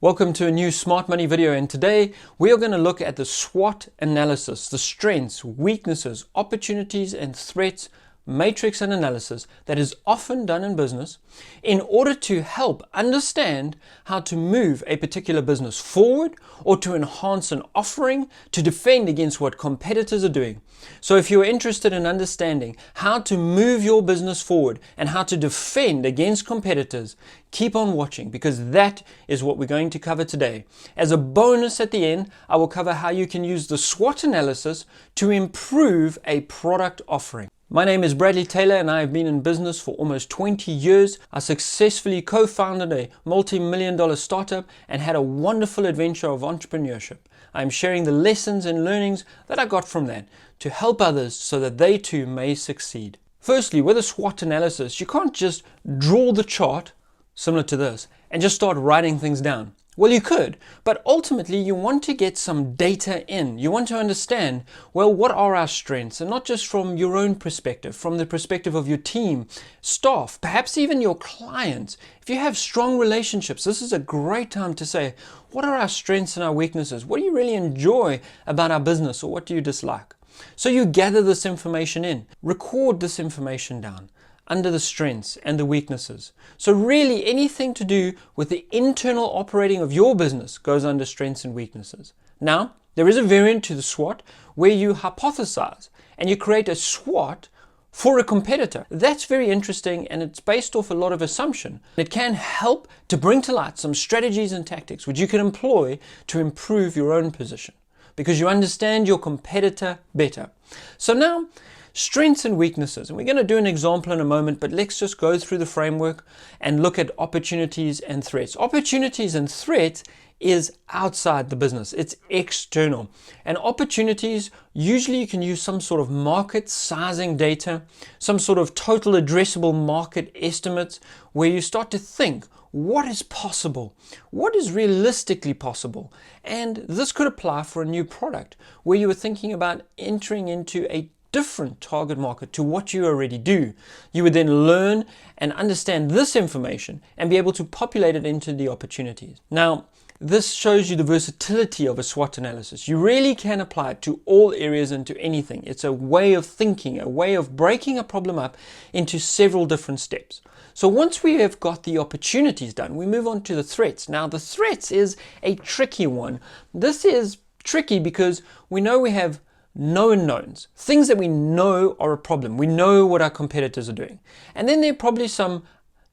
Welcome to a new Smart Money video, and today we are going to look at the SWOT analysis, the strengths, weaknesses, opportunities and threats matrix and analysis that is often done in business in order to help understand how to move a particular business forward or to enhance an offering to defend against what competitors are doing. So if you're interested in understanding how to move your business forward and how to defend against competitors, keep on watching, because that is what we're going to cover today. As a bonus at the end, I will cover how you can use the SWOT analysis to improve a product offering. My name is Bradley Taylor and I have been in business for almost 20 years. I successfully co-founded a multi-million-dollar startup and had a wonderful adventure of entrepreneurship. I am sharing the lessons and learnings that I got from that to help others so that they too may succeed. Firstly, with a SWOT analysis, you can't just draw the chart similar to this and just start writing things down. Well, you could, but ultimately you want to get some data in. You want to understand, well, what are our strengths? And not just from your own perspective, from the perspective of your team, staff, perhaps even your clients. If you have strong relationships, this is a great time to say, what are our strengths and our weaknesses? What do you really enjoy about our business, or what do you dislike? So you gather this information in, record this information down under the strengths and the weaknesses. So really anything to do with the internal operating of your business goes under strengths and weaknesses. Now, there is a variant to the SWOT where you hypothesize and you create a SWOT for a competitor. That's very interesting, and it's based off a lot of assumption. It can help to bring to light some strategies and tactics which you can employ to improve your own position because you understand your competitor better. So now, strengths and weaknesses, and we're going to do an example in a moment, but let's just go through the framework and look at opportunities and threats. Opportunities and threats is outside the business, it's external. And opportunities, usually you can use some sort of market sizing data, some sort of total addressable market estimates, where you start to think, what is possible? What is realistically possible? And this could apply for a new product where you were thinking about entering into a different target market to what you already do. You would then learn and understand this information and be able to populate it into the opportunities. Now, this shows you the versatility of a SWOT analysis. You really can apply it to all areas and to anything. It's a way of thinking, a way of breaking a problem up into several different steps. So once we have got the opportunities done, we move on to the threats. Now, the threats is a tricky one. This is tricky because we know we have known knowns, things that we know are a problem. We know what our competitors are doing. And then there are probably some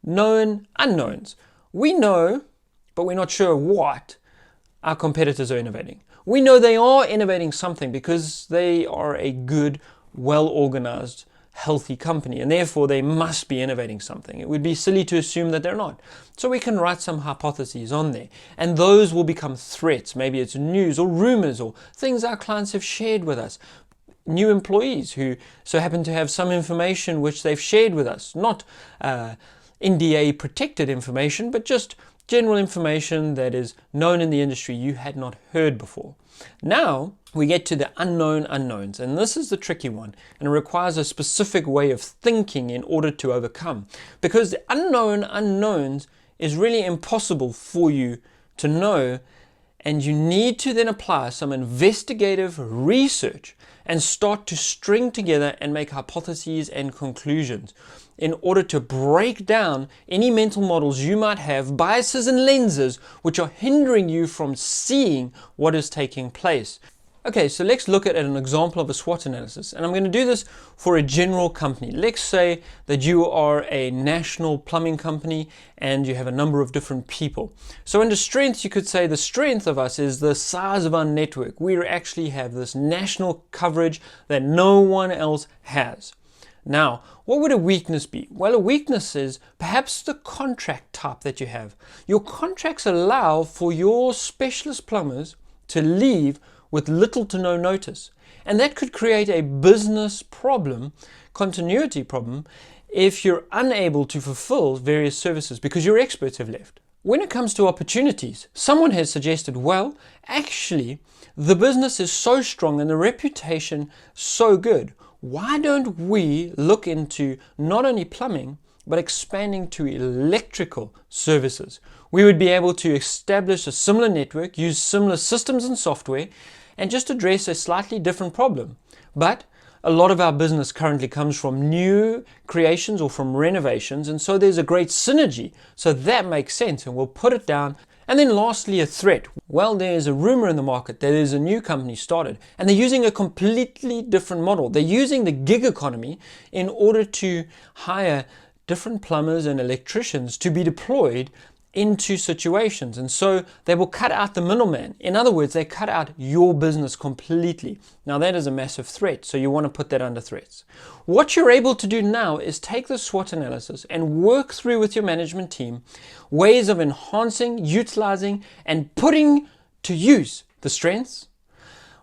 known unknowns. We know, but we're not sure what our competitors are innovating. We know they are innovating something because they are a good, well-organized, healthy company, and therefore they must be innovating something. It would be silly to assume that they're not. So we can write some hypotheses on there, and those will become threats. Maybe it's news or rumors or things our clients have shared with us. New employees who so happen to have some information which they've shared with us, not NDA protected information, but just general information that is known in the industry you had not heard before. Now we get to the unknown unknowns, and this is the tricky one, and it requires a specific way of thinking in order to overcome, because the unknown unknowns is really impossible for you to know, and you need to then apply some investigative research and start to string together and make hypotheses and conclusions in order to break down any mental models you might have, biases and lenses which are hindering you from seeing what is taking place. Okay, so let's look at an example of a SWOT analysis, and I'm going to do this for a general company. Let's say that you are a national plumbing company and you have a number of different people. So under strengths, you could say the strength of us is the size of our network. We actually have this national coverage that no one else has. Now, what would a weakness be? Well, a weakness is perhaps the contract type that you have. Your contracts allow for your specialist plumbers to leave with little to no notice. And that could create a business problem, continuity problem, if you're unable to fulfill various services because your experts have left. When it comes to opportunities, someone has suggested, well, actually, the business is so strong and the reputation so good. Why don't we look into not only plumbing, but expanding to electrical services? We would be able to establish a similar network, use similar systems and software, and just address a slightly different problem. But a lot of our business currently comes from new creations or from renovations, and so there's a great synergy. So that makes sense, and we'll put it down. And then lastly, a threat. Well, there's a rumor in the market that there's a new company started, and they're using a completely different model. They're using the gig economy in order to hire different plumbers and electricians to be deployed into situations, and so they will cut out the middleman. In other words, they cut out your business completely. Now that is a massive threat, so you want to put that under threats. What you're able to do now is take the SWOT analysis and work through with your management team ways of enhancing, utilizing, and putting to use the strengths,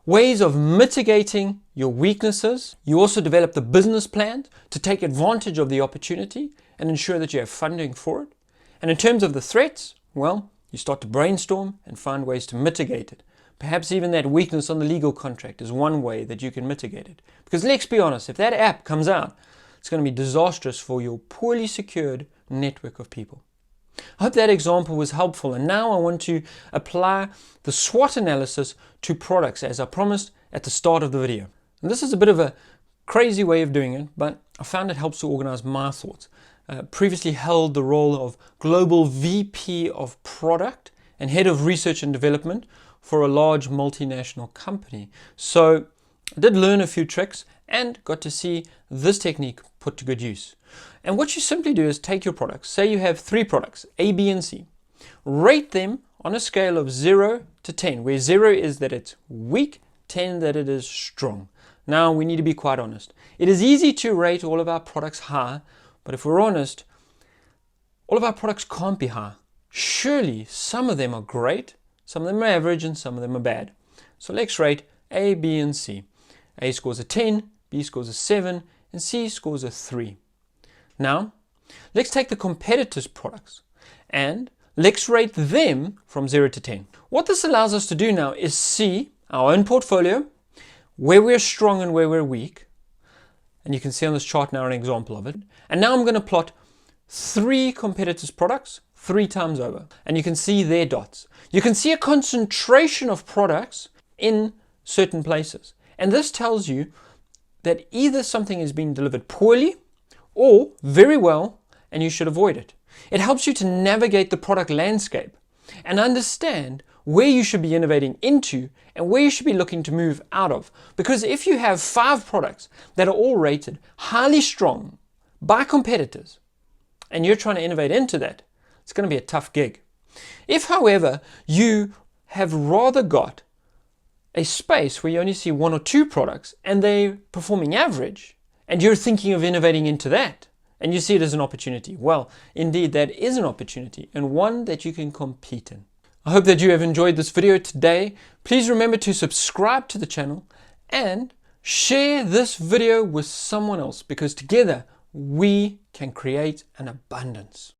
ways of mitigating your weaknesses. You also develop the business plan to take advantage of the opportunity and ensure that you have funding for it. And in terms of the threats, well, you start to brainstorm and find ways to mitigate it. Perhaps even that weakness on the legal contract is one way that you can mitigate it. Because let's be honest, if that app comes out, it's going to be disastrous for your poorly secured network of people. I hope that example was helpful, and now I want to apply the SWOT analysis to products as I promised at the start of the video. And this is a bit of a crazy way of doing it, but I found it helps to organize my thoughts. Previously held the role of Global VP of Product and Head of Research and Development for a large multinational company. So I did learn a few tricks and got to see this technique put to good use. And what you simply do is take your products. Say you have 3 products, A, B, and C. Rate them on a scale of 0 to 10, where 0 is that it's weak, 10 that it is strong. Now we need to be quite honest. It is easy to rate all of our products high, but if we're honest, all of our products can't be high. Surely some of them are great, some of them are average, and some of them are bad. So let's rate A, B, and C. A scores a 10, B scores a 7, and C scores a 3. Now, let's take the competitors' products and let's rate them from 0 to 10. What this allows us to do now is see our own portfolio, where we're strong and where we're weak. And you can see on this chart now an example of it. And now I'm going to plot 3 competitors' products 3 times over. And you can see their dots. You can see a concentration of products in certain places. And this tells you that either something is being delivered poorly or very well, and you should avoid it. It helps you to navigate the product landscape and understand where you should be innovating into and where you should be looking to move out of. Because if you have 5 products that are all rated highly strong by competitors and you're trying to innovate into that, it's going to be a tough gig. If, however, you have rather got a space where you only see 1 or 2 products and they're performing average and you're thinking of innovating into that and you see it as an opportunity, well, indeed that is an opportunity and one that you can compete in. I hope that you have enjoyed this video today. Please remember to subscribe to the channel and share this video with someone else, because together we can create an abundance.